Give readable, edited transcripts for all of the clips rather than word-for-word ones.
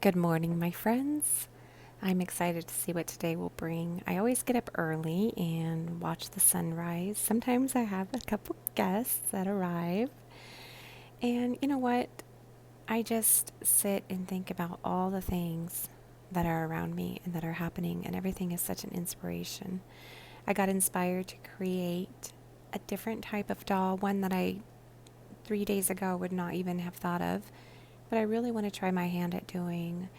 Good morning, my friends. I'm excited to see what today will bring. I always get up early and watch the sunrise. Sometimes I have a couple guests that arrive. And you know what? I just sit and think about all the things that are around me and that are happening, and everything is such an inspiration. I got inspired to create a different type of doll, one that I 3 days ago would not even have thought of, but I really want to try my hand at doing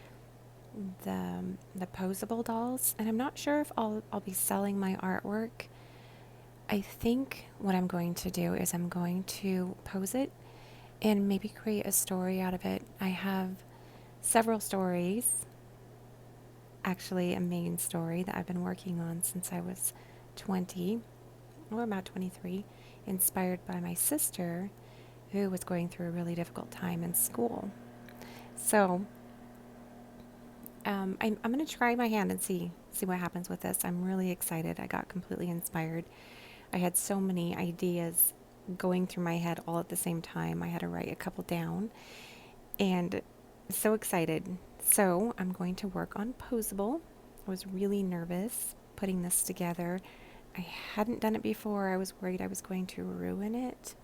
the posable dolls, and I'm not sure if I'll be selling my artwork. I think what I'm going to do is I'm going to pose it and maybe create a story out of it. I have several stories, actually a main story that I've been working on since I was 20 or about 23, inspired by my sister who was going through a really difficult time in school. So I'm going to try my hand and see what happens with this. I'm really excited. I got completely inspired. I had so many ideas going through my head all at the same time. I had to write a couple down, and so excited. So I'm going to work on posable. I was really nervous putting this together. I hadn't done it before. I was worried I was going to ruin it.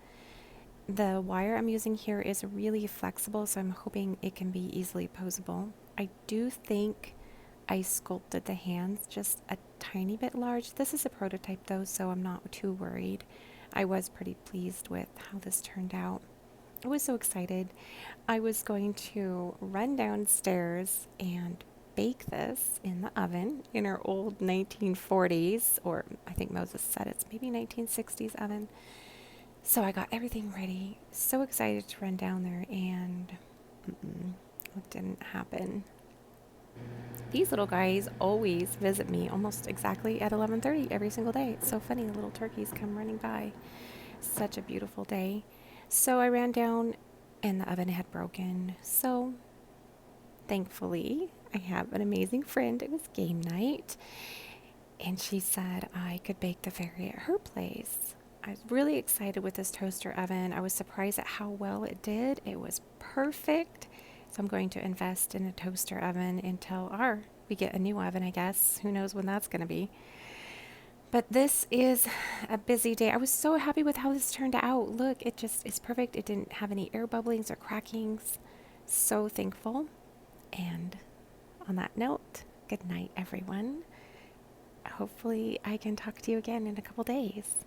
The wire I'm using here is really flexible, so I'm hoping it can be easily posable. I do think I sculpted the hands just a tiny bit large. This is a prototype though, so I'm not too worried. I was pretty pleased with how this turned out. I was so excited. I was going to run downstairs and bake this in the oven in our old 1940s, or I think Moses said it's maybe 1960s oven. So I got everything ready. So excited to run down there, and it didn't happen. These little guys always visit me almost exactly at 11:30 every single day. It's so funny, the little turkeys come running by. Such a beautiful day. So I ran down and the oven had broken. So thankfully, I have an amazing friend. It was game night, and she said I could bake the fairy at her place. I was really excited with this toaster oven. I was surprised at how well it did. It was perfect. So I'm going to invest in a toaster oven until we get a new oven, I guess. Who knows when that's going to be. But this is a busy day. I was so happy with how this turned out. Look, it just is perfect. It didn't have any air bubblings or crackings. So thankful. And on that note, good night, everyone. Hopefully I can talk to you again in a couple days.